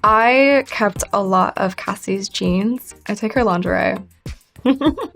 I kept a lot of Cassie's jeans. I take her lingerie.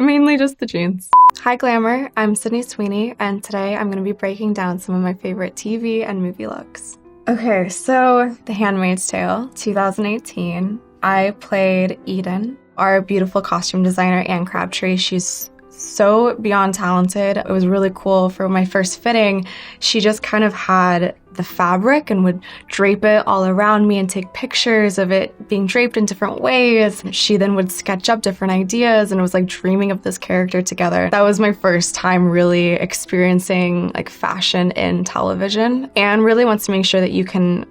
Mainly just the jeans. Hi Glamour, I'm Sydney Sweeney, and today I'm going to be breaking down some of my favorite TV and movie looks. Okay, so The Handmaid's Tale, 2018. I played Eden. Our beautiful costume designer, Anne Crabtree, she's so beyond talented. It was really cool. For my first fitting, she just kind of had the fabric and would drape it all around me and take pictures of it being draped in different ways. She then would sketch up different ideas, and it was like dreaming of this character together. That was my first time really experiencing like fashion in television. Anne really wants to make sure that you can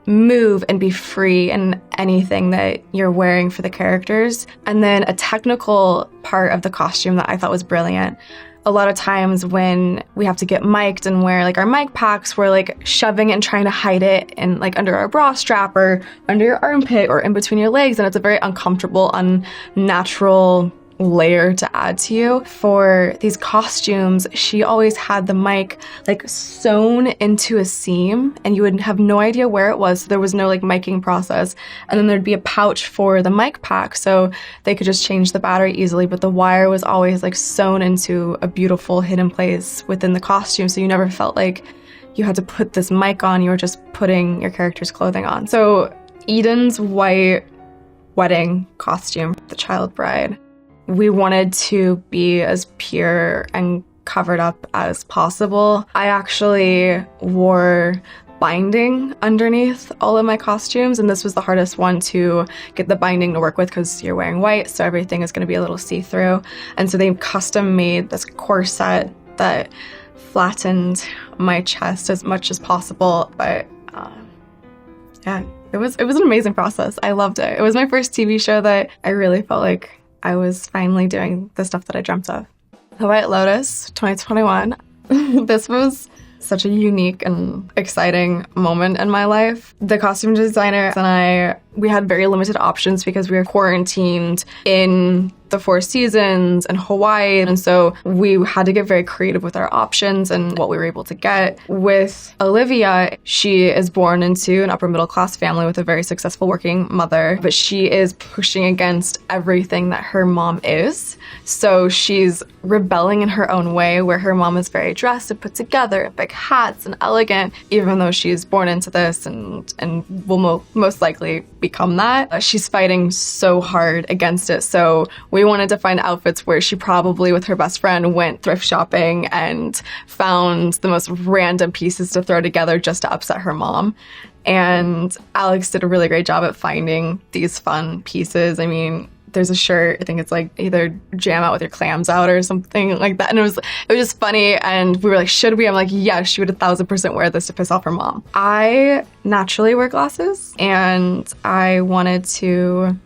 move and be free in anything that you're wearing for the characters. And then a technical part of the costume that I thought was brilliant. A lot of times when we have to get mic'd and wear like our mic packs, we're like shoving it and trying to hide it in like under our bra strap or under your armpit or in between your legs, and it's a very uncomfortable, unnatural layer to add to you. For these costumes, she always had the mic like sewn into a seam, and you would have no idea where it was. So there was no like miking process. And then there'd be a pouch for the mic pack, so they could just change the battery easily, but the wire was always like sewn into a beautiful hidden place within the costume, so you never felt like you had to put this mic on. You were just putting your character's clothing on. So Eden's white wedding costume, the child bride, we wanted to be as pure and covered up as possible. I actually wore binding underneath all of my costumes, and this was the hardest one to get the binding to work with because you're wearing white, so everything is going to be a little see-through. And so they custom made this corset that flattened my chest as much as possible. But yeah, it was an amazing process. I loved it. It was my first TV show that I really felt like I was finally doing the stuff that I dreamt of. The White Lotus, 2021. This was such a unique and exciting moment in my life. The costume designer and we had very limited options because we were quarantined in the Four Seasons and Hawaii, and so we had to get very creative with our options and what we were able to get. With Olivia, she is born into an upper middle class family with a very successful working mother, but she is pushing against everything that her mom is. So she's rebelling in her own way, where her mom is very dressed and put together, and big hats and elegant, even though she's born into this and will most likely become that. She's fighting so hard against it. So we wanted to find outfits where she probably, with her best friend, went thrift shopping and found the most random pieces to throw together just to upset her mom. And Alex did a really great job at finding these fun pieces. I mean, there's a shirt, I think it's like either jam out with your clams out or something like that. And it was just funny. And we were like, should we? I'm like, yes, she would 1,000% wear this to piss off her mom. I naturally wear glasses, and I wanted to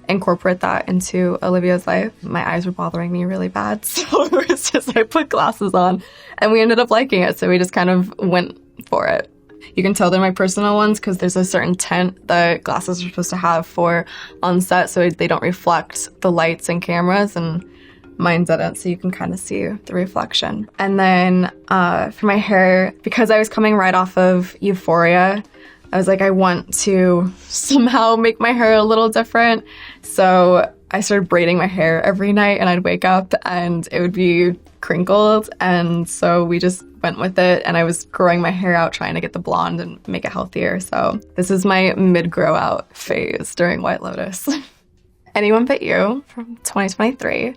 incorporate that into Olivia's life. My eyes were bothering me really bad, so it was just, I put glasses on, and we ended up liking it. So we just kind of went for it. You can tell they're my personal ones because there's a certain tint that glasses are supposed to have for on set, so they don't reflect the lights and cameras, and mine didn't, so you can kind of see the reflection. And then for my hair, because I was coming right off of Euphoria, I was like, I want to somehow make my hair a little different. So I started braiding my hair every night, and I'd wake up and it would be crinkled. And so we just went with it, and I was growing my hair out, trying to get the blonde and make it healthier. So this is my mid-grow out phase during White Lotus. Anyone But You from 2023.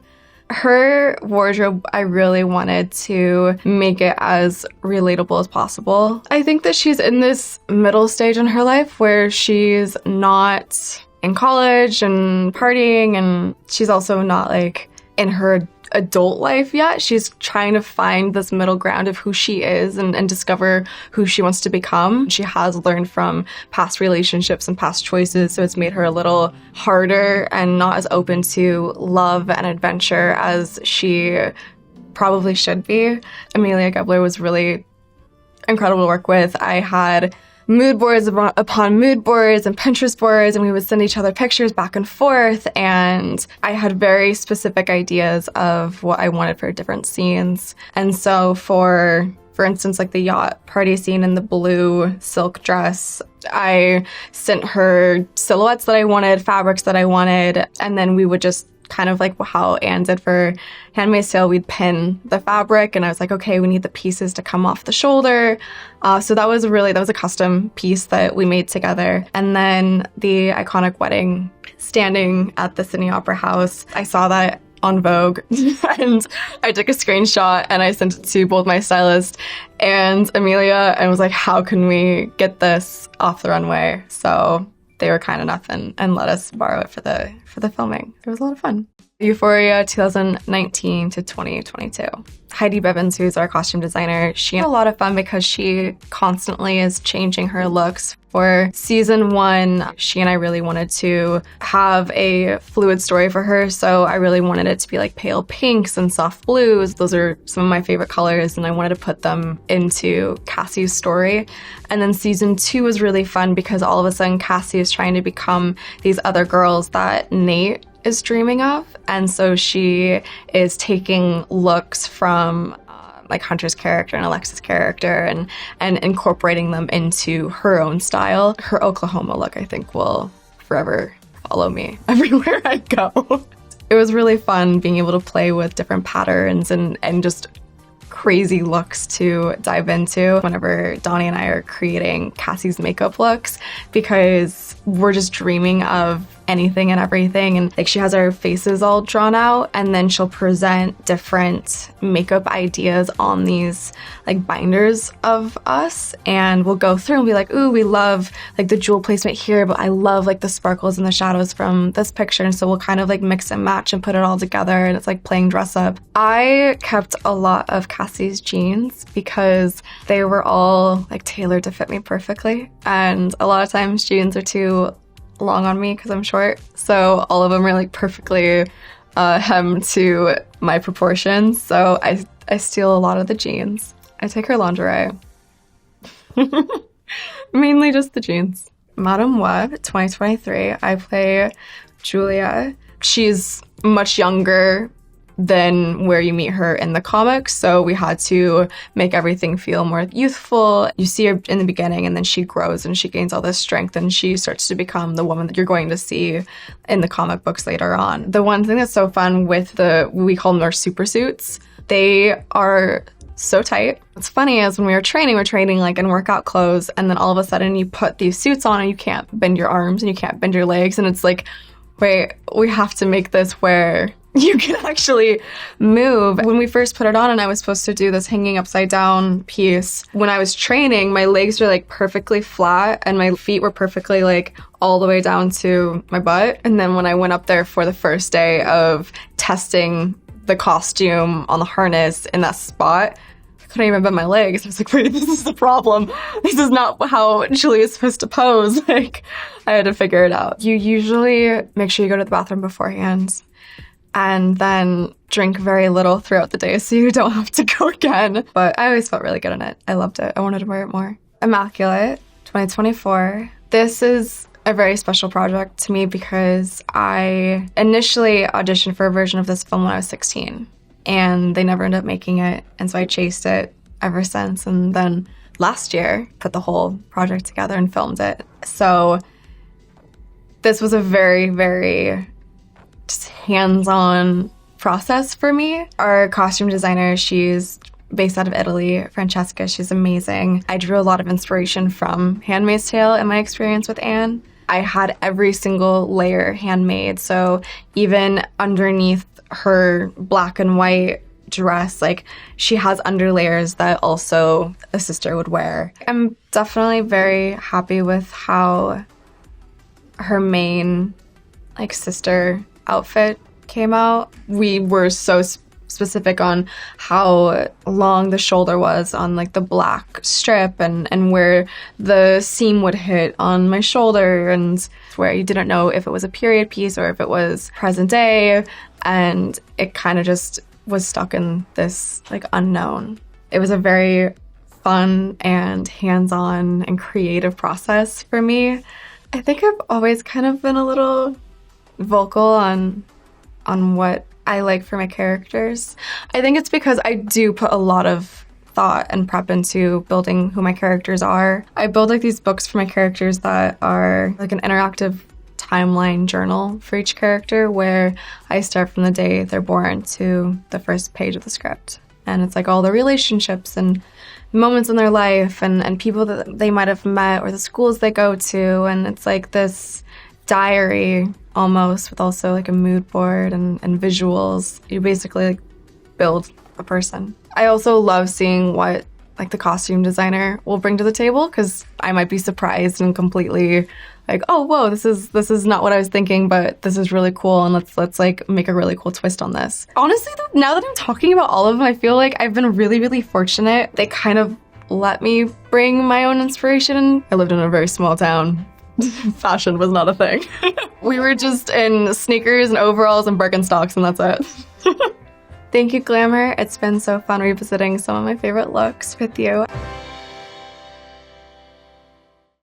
Her wardrobe, I really wanted to make it as relatable as possible. I think that she's in this middle stage in her life where she's not in college and partying, and she's also not like in her adult life yet. She's trying to find this middle ground of who she is and discover who she wants to become. She has learned from past relationships and past choices, so it's made her a little harder and not as open to love and adventure as she probably should be. Amelia Gebler was really incredible to work with. I had mood boards upon mood boards and Pinterest boards, and we would send each other pictures back and forth, and I had very specific ideas of what I wanted for different scenes. And so for For instance, like the yacht party scene in the blue silk dress. I sent her silhouettes that I wanted, fabrics that I wanted, and then we would just kind of like how Anne did for Handmaid's Tale, we'd pin the fabric, and I was like, okay, we need the pieces to come off the shoulder. So that was a custom piece that we made together. And then the iconic wedding standing at the Sydney Opera House, I saw that on Vogue and I took a screenshot and I sent it to both my stylist and Amelia and was like, how can we get this off the runway? So they were kind enough and let us borrow it for the filming. It was a lot of fun. Euphoria 2019 to 2022. Heidi Bivens, who's our costume designer, she had a lot of fun because she constantly is changing her looks. For season 1, she and I really wanted to have a fluid story for her, so I really wanted it to be like pale pinks and soft blues. Those are some of my favorite colors, and I wanted to put them into Cassie's story. And then season 2 was really fun because all of a sudden Cassie is trying to become these other girls that Nate is dreaming of, and so she is taking looks from like Hunter's character and Alexa's character and incorporating them into her own style. Her Oklahoma look, I think, will forever follow me everywhere I go. It was really fun being able to play with different patterns and just crazy looks to dive into whenever Donnie and I are creating Cassie's makeup looks, because we're just dreaming of anything and everything. And like she has our faces all drawn out, and then she'll present different makeup ideas on these like binders of us, and we'll go through and be like, ooh, we love like the jewel placement here, but I love like the sparkles and the shadows from this picture. And so we'll kind of like mix and match and put it all together, and it's like playing dress up. I kept a lot of Cassie's jeans because they were all like tailored to fit me perfectly, and a lot of times jeans are too long on me because I'm short, so all of them are like perfectly hemmed to my proportions, so I steal a lot of the jeans. I take her lingerie. Mainly just the jeans. Madame Web 2023, I play Julia. She's much younger than where you meet her in the comics, so we had to make everything feel more youthful. You see her in the beginning, and then she grows and she gains all this strength, and she starts to become the woman that you're going to see in the comic books later on. The one thing that's so fun with we call them our super suits. They are so tight. What's funny is when we're training like in workout clothes, and then all of a sudden you put these suits on and you can't bend your arms and you can't bend your legs, and it's like, wait, we have to make this where you can actually move. When we first put it on and I was supposed to do this hanging upside down piece, when I was training, my legs were like perfectly flat and my feet were perfectly like all the way down to my butt. And then when I went up there for the first day of testing the costume on the harness in that spot, I couldn't even bend my legs. I was like, wait, this is the problem. This is not how Julia's supposed to pose. Like, I had to figure it out. You usually make sure you go to the bathroom beforehand, and then drink very little throughout the day so you don't have to go again. But I always felt really good in it. I loved it. I wanted to wear it more. Immaculate 2024. This is a very special project to me because I initially auditioned for a version of this film when I was 16, and they never ended up making it, and so I chased it ever since, and then last year put the whole project together and filmed it. So this was a very, very just hands-on process for me. Our costume designer, she's based out of Italy, Francesca, she's amazing. I drew a lot of inspiration from Handmaid's Tale in my experience with Anne. I had every single layer handmade, so even underneath her black and white dress, like she has underlayers that also a sister would wear. I'm definitely very happy with how her main like sister outfit came out. We were so specific on how long the shoulder was on like the black strip and where the seam would hit on my shoulder, and where you didn't know if it was a period piece or if it was present day, and it kind of just was stuck in this like unknown. It was a very fun and hands-on and creative process for me. I think I've always kind of been a little vocal on what I like for my characters. I think it's because I do put a lot of thought and prep into building who my characters are. I build like these books for my characters that are like an interactive timeline journal for each character, where I start from the day they're born to the first page of the script. And it's like all the relationships and moments in their life and people that they might have met or the schools they go to. And it's like this diary almost, with also like a mood board and visuals. You basically like build a person. I also love seeing what like the costume designer will bring to the table, because I might be surprised and completely like, oh whoa, this is not what I was thinking, but this is really cool, and let's like make a really cool twist on this. Honestly though, now that I'm talking about all of them, I feel like I've been really fortunate. They kind of let me bring my own inspiration. I lived in a very small town. Fashion was not a thing. We were just in sneakers and overalls and Birkenstocks, and that's it. Thank you, Glamour. It's been so fun revisiting some of my favorite looks with you.